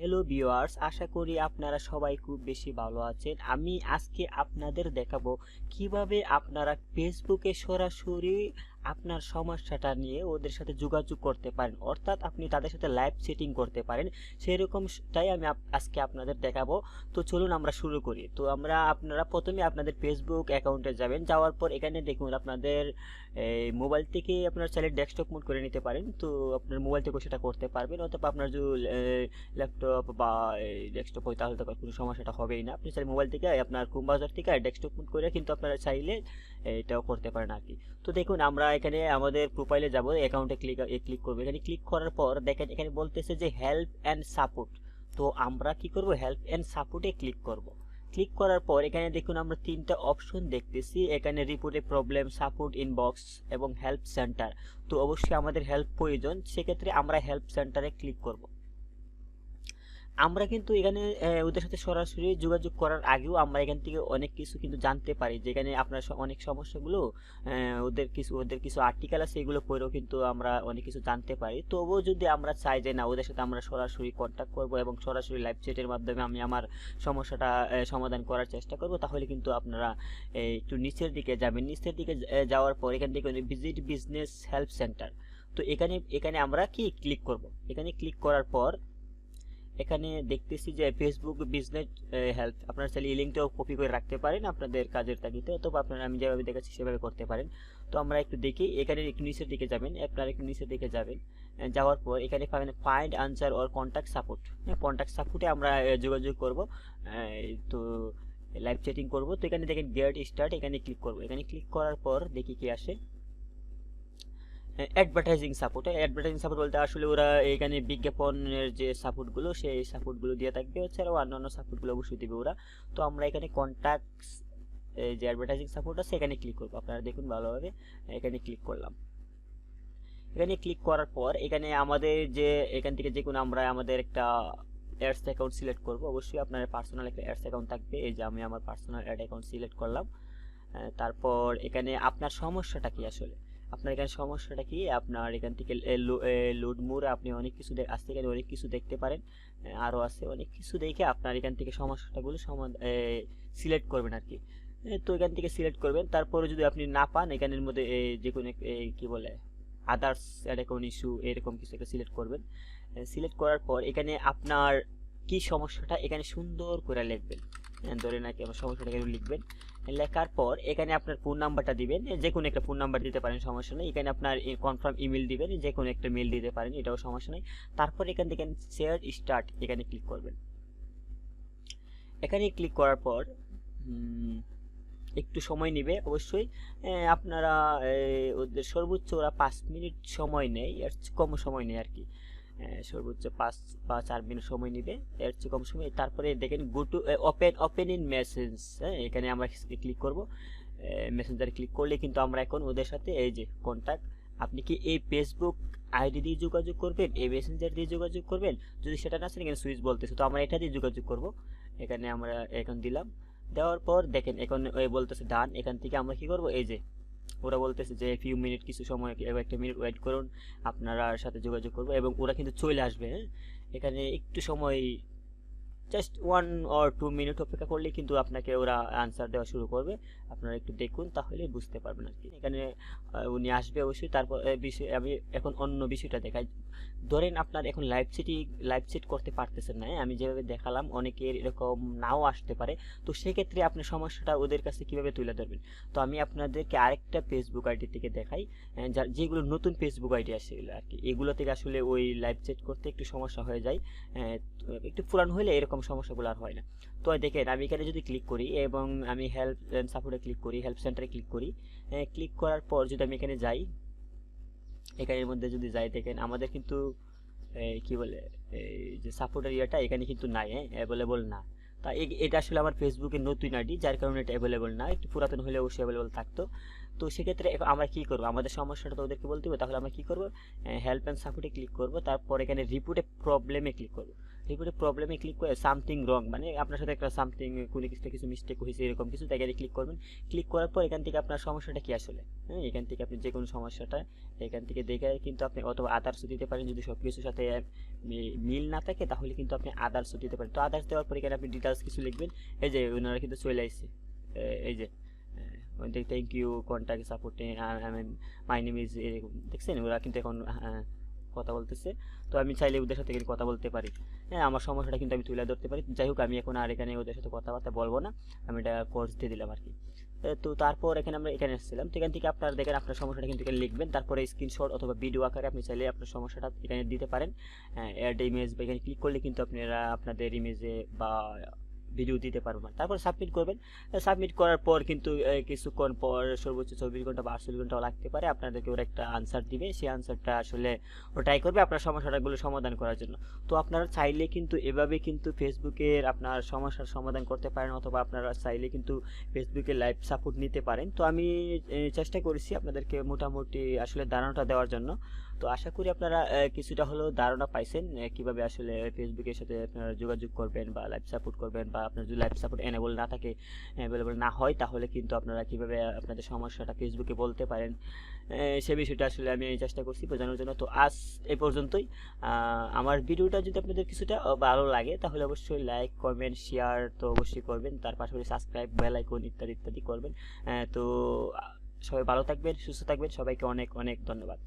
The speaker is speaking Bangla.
হ্যালো ভিউয়ার্স, আশা করি আপনারা সবাই খুব বেশি ভালো আছেন। আমি আজকে আপনাদের দেখাবো কিভাবে আপনারা ফেসবুকে সরাসরি আপনার সমস্যাটা নিয়ে ওদের সাথে যোগাযোগ করতে পারেন, অর্থাৎ আপনি তাদের সাথে লাইভ সেটিং করতে পারেন। সেরকমটাই আমি আজকে আপনাদের দেখাবো। তো চলুন আমরা শুরু করি। তো আপনারা প্রথমে আপনাদের ফেসবুক অ্যাকাউন্টে যাবেন। যাওয়ার পর এখানে দেখুন আপনাদের মোবাইল থেকে আপনারা চাইলে ডেস্কটপ মোড করে নিতে পারেন। তো আপনার মোবাইল থেকেও সেটা করতে পারবেন, অথবা আপনার যে ল্যাপটপ বা ডেস্কটপ হয় তাহলে তো কোনো সমস্যাটা হবেই না। আপনি চাইলে মোবাইল থেকে আপনার ক্রোম ব্রাউজার থেকে ডেস্কটপ মোড করে কিন্তু আপনারা চাইলে এটাও করতে পারেন আর কি। তো দেখুন আমরা এখানে আমাদের প্রোফাইলে যাব, অ্যাকাউন্টে ক্লিক করবো। এখানে ক্লিক করার পর দেখেন এখানে বলতেছে যে হেল্প অ্যান্ড সাপোর্ট। তো আমরা কি করব, হেল্প অ্যান্ড সাপোর্টে ক্লিক করব। ক্লিক করার পর এখানে দেখুন আমরা তিনটা অপশন দেখতেছি, এখানে রিপোর্টে প্রবলেম, সাপোর্ট ইনবক্স এবং হেল্প সেন্টার। তো অবশ্যই আমাদের হেল্প প্রয়োজন, সেক্ষেত্রে আমরা হেল্প সেন্টারে ক্লিক করব। আমরা কিন্তু এখানে ওদের সাথে সরাসরি যোগাযোগ করার আগেও আমরা এখান থেকে অনেক কিছু কিন্তু জানতে পারি, যেখানে আপনার অনেক সমস্যাগুলো ওদের কিছু আর্টিকেল আছে, এগুলো পড়েও কিন্তু আমরা অনেক কিছু জানতে পারি। তবুও যদি আমরা চাই যে না, ওদের সাথে আমরা সরাসরি কন্ট্যাক্ট করব এবং সরাসরি লাইভ চ্যাটের মাধ্যমে আমি আমার সমস্যাটা সমাধান করার চেষ্টা করব, তাহলে কিন্তু আপনারা একটু নিচের দিকে যাবেন। নিচের দিকে যাওয়ার পর এখান থেকে ভিজিট বিজনেস হেল্প সেন্টার। তো এখানে এখানে আমরা কি ক্লিক করব। এখানে ক্লিক করার পর এখানে দেখতেছি যে ফেসবুক বিজনেস হেল্প। আপনারা চাইলে এই লিঙ্কটাও কপি করে রাখতে পারেন আপনাদের কাজের তাগিদে, অথবা আপনারা আমি যেভাবে দেখাচ্ছি সেভাবে করতে পারেন। তো আমরা একটু দেখি, এখানে একটু নিচের দিকে যাবেন, আপনারা একটু নিচের দিকে যাবেন। যাওয়ার পর এখানে পাবেন find answer or contact support. Contact সাপোর্টে আমরা যোগাযোগ করব। তো লাইভ চ্যাটিং করব। তো এখানে দেখেন গেট স্টার্ট, এখানে ক্লিক করব। এখানে ক্লিক করার পর দেখি কি আসে। Advertising support. অ্যাডভার্টাইজিং সাপোর্ট বলতে আসলে ওরা এখানে বিজ্ঞাপনের যে সাপোর্টগুলো সেই সাপোর্টগুলো দিয়ে থাকবে, এছাড়াও অন্যান্য সাপোর্টগুলো অবশ্যই দেবে ওরা। তো আমরা এখানে কন্ট্যাক্টস যে অ্যাডভার্টাইজিং সাপোর্ট আছে এখানে ক্লিক করবো। আপনারা দেখুন ভালোভাবে, এখানে ক্লিক করলাম। এখানে ক্লিক করার পর এখানে আমাদের যে এখান থেকে যে কোনো আমরা আমাদের একটা অ্যাডস অ্যাকাউন্ট সিলেক্ট করব। অবশ্যই আপনার পার্সোনাল একটা অ্যাডস অ্যাকাউন্ট থাকবে। এই যে আমি আমার পার্সোনাল অ্যাড অ্যাকাউন্ট সিলেক্ট করলাম। তারপর এখানে আপনার সমস্যাটা কি, আসলে আপনার এখানে সমস্যাটা কি, আপনার এখান থেকে লোড মোড়ে আপনি অনেক কিছু আসতে এখানে অনেক কিছু দেখতে পারেন, আরও আছে অনেক কিছু দেখে আপনার এখান থেকে সমস্যাটাগুলো সিলেক্ট করবেন আর কি। তো এখান থেকে সিলেক্ট করবেন। তারপরে যদি আপনি না পান, এখানের মধ্যে যে কোনো কি বলে আদার্স অ্যাকাউন্ট ইস্যু এরকম কিছু একটা সিলেক্ট করবেন। সিলেক্ট করার পর এখানে আপনার কি সমস্যাটা এখানে সুন্দর করে লিখবেন। ধরে নাকি আমার সমস্যাটা এখানে লিখবেন। লেখার পর এখানে আপনার ফোন নাম্বারটা দিবেন, যে কোনো একটা ফোন নাম্বার দিতে পারেন, সমস্যা নেই। এখানে আপনার কনফার্ম ইমেল দিবেন, যে কোনো একটা মেল দিতে পারেন, এটাও সমস্যা নেই। তারপর এখান থেকে শেয়ার স্টার্ট এখানে ক্লিক করবেন। এখানে ক্লিক করার পর একটু সময় নেবে অবশ্যই। আপনারা ওদের সর্বোচ্চ ওরা 5 মিনিট সময় নেয়, এর কম সময় নেয় আর কি। সর্বোচ্চ 5 বা 4 মিনিট সময় নেবে, এর চেয়ে কম সময়। তারপরে দেখেন go to open in message. এখানে আমরা ক্লিক করব। মেসেঞ্জারে ক্লিক করলে কিন্তু আমরা এখন ওদের সাথে এই যে কন্ট্যাক্ট, আপনি কি এই ফেসবুক আইডি দিয়ে যোগাযোগ করবেন, এই মেসেঞ্জার দিয়ে যোগাযোগ করবেন, যদি সেটা না আসে এখানে সুইচ বলতেছে, তো আমরা এটা দিয়ে যোগাযোগ করব। এখানে আমরা এখন দিলাম। দেওয়ার পর দেখেন এখন বলতেছে ডান। এখান থেকে আমরা কি করব, এই যে ওরা বলতেছে যে ফিউ মিনিট, কিছু সময় একটা মিনিট ওয়েট করুন, আপনারা সাথে যোগাযোগ করবো এবং ওরা কিন্তু চলে আসবে। এখানে একটু সময়, জাস্ট 1 or 2 মিনিট অপেক্ষা করলে কিন্তু আপনাকে ওরা আনসার দেওয়া শুরু করবে। আপনারা একটু দেখুন, তাহলে বুঝতে পারবেন আর কি। এখানে উনি আসবে অবশ্যই। তারপর বিষয় আমি এখন অন্য বিষয়টা দেখাই। ধরেন আপনার এখন লাইভ সেট করতে পারতেছেন না, আমি যেভাবে দেখালাম অনেকের এরকম নাও আসতে পারে। তো সেক্ষেত্রে আপনার সমস্যাটা ওদের কাছে কিভাবে তুলে ধরবেন। তো আমি আপনাদেরকে আরেকটা ফেসবুক আইডি থেকে দেখাই, যেগুলো নতুন ফেসবুক আইডি আসে আর কি, এগুলো থেকে আসলে ওই লাইভ সেট করতে একটু সমস্যা হয়ে যায়। একটু পুরানো হলে এরকম সমস্যাগুলো আর হয় না। তো দেখেন আমি এখানে যদি ক্লিক করি এবং আমি হেল্প অ্যান্ড সাপোর্টে ক্লিক করি, হেল্প সেন্টারে ক্লিক করি, ক্লিক করার পর যদি আমি এখানে যাই, এখানের মধ্যে যদি যাই, দেখেন আমাদের কিন্তু কি বলে এই যে সাপোর্টের ইয়েটা এখানে কিন্তু নাই, অ্যাভেলেবল না। তা এটা আসলে আমার ফেসবুকের নতুন আইডি, যার কারণে এটা অ্যাভেলেবল না। একটু পুরাতন হলে অবশ্যই অ্যাভেলেবল থাকতো। তো সেক্ষেত্রে আমরা কী করবো, আমাদের সমস্যাটা তো ওদেরকে বলতে হবে। তাহলে আমরা কী করবো, হেল্প অ্যান্ড সাপোর্টে ক্লিক করব। তারপর এখানে রিপোর্টে প্রবলেমে ক্লিক করব। রিপোর্টে প্রবলেমে ক্লিক করে সামথিং রং, মানে আপনার সাথে একটা সামথিং কোনো কিছু মিস্টেক হয়েছে এরকম কিছু, তাই এখানে ক্লিক করবেন। ক্লিক করার পর এখান থেকে আপনার সমস্যাটা কি আসলে, হ্যাঁ, এখান থেকে আপনি যে কোনো সমস্যাটা এখান থেকে দেখে কিন্তু আপনি অথবা আদার্সও দিতে পারেন। যদি সব কিছুর সাথে মিল না থাকে তাহলে কিন্তু আপনি আদার্সও দিতে পারেন। তো আদার্স দেওয়ার পর এখানে আপনি ডিটেলস কিছু লিখবেন। এই যে ওনারা কিন্তু চলে আসছে, এই যে থ্যাংক ইউ কন্ট্যাক্ট সাপোর্টে মাই নেম ইজ, দেখছেন ওরা কিন্তু এখন কথা বলতেছে। তো আমি চাইলে ওদের সাথে কথা বলতে পারি, হ্যাঁ, আমার সমস্যাটা কিন্তু আমি তুলে ধরতে পারি। যাই হোক, আমি এখন আর এখানে ওদের সাথে কথাবার্তা বলবো না, আমি এটা কোর্স দিয়ে দিলাম আর কি। তো তারপর এখানে আমরা এখানে এসেছিলাম, তো এখান থেকে আপনারা দেখেন আপনার সমস্যাটা কিন্তু এখানে লিখবেন। তারপরে স্ক্রিনশট অথবা ভিডিও আকারে আপনি চাইলে আপনার সমস্যাটা এখানে দিতে পারেন। অ্যাড ইমেজ বা এখানে ক্লিক করলে কিন্তু আপনারা আপনাদের ইমেজে বা ভিডিও দিতে পারবো না। তারপর সাবমিট করবেন। সাবমিট করার পর কিন্তু কিছুক্ষণ পর সর্বোচ্চ 24 ঘন্টা বা 48 ঘন্টাও লাগতে পারে, আপনাদেরকে ওরা একটা আনসার দিবে। সেই আনসারটা আসলে ও ট্রাই করবে আপনার সমস্যাটাগুলো সমাধান করার জন্য। তো আপনারা চাইলে কিন্তু এভাবে কিন্তু ফেসবুকের আপনার সমস্যার সমাধান করতে পারেন, অথবা আপনারা চাইলে কিন্তু ফেসবুকে লাইভ সাপোর্ট নিতে পারেন। তো আমি চেষ্টা করেছি আপনাদেরকে মোটামুটি আসলে ধারণাটা দেওয়ার জন্য। তো আশা করি আপনারা কিছুটা হলেও ধারণা পাইছেন কিভাবে আসলে ফেসবুকের সাথে আপনারা যোগাযোগ করবেন বা লাইভ সাপোর্ট করবেন, বা আপনার যদি লাইভ সাপোর্ট এনেবল না থাকে, অ্যাভেলেবল না হয়, তাহলে কিন্তু আপনারা কিভাবে আপনাদের সমস্যাটা ফেসবুকে বলতে পারেন, সে বিষয়টা আসলে আমি চেষ্টা করছি বোঝানোর জন্য। তো আজ এই পর্যন্তই। আমার ভিডিওটা যদি আপনাদের কিছুটা ভালো লাগে তাহলে অবশ্যই লাইক কমেন্ট শেয়ার তো অবশ্যই করবেন, তার পাশাপাশি সাবস্ক্রাইব বেল আইকন ইত্যাদি ইত্যাদি করবেন। তো সবাই ভালো থাকবেন, সুস্থ থাকবেন, সবাইকে অনেক অনেক ধন্যবাদ।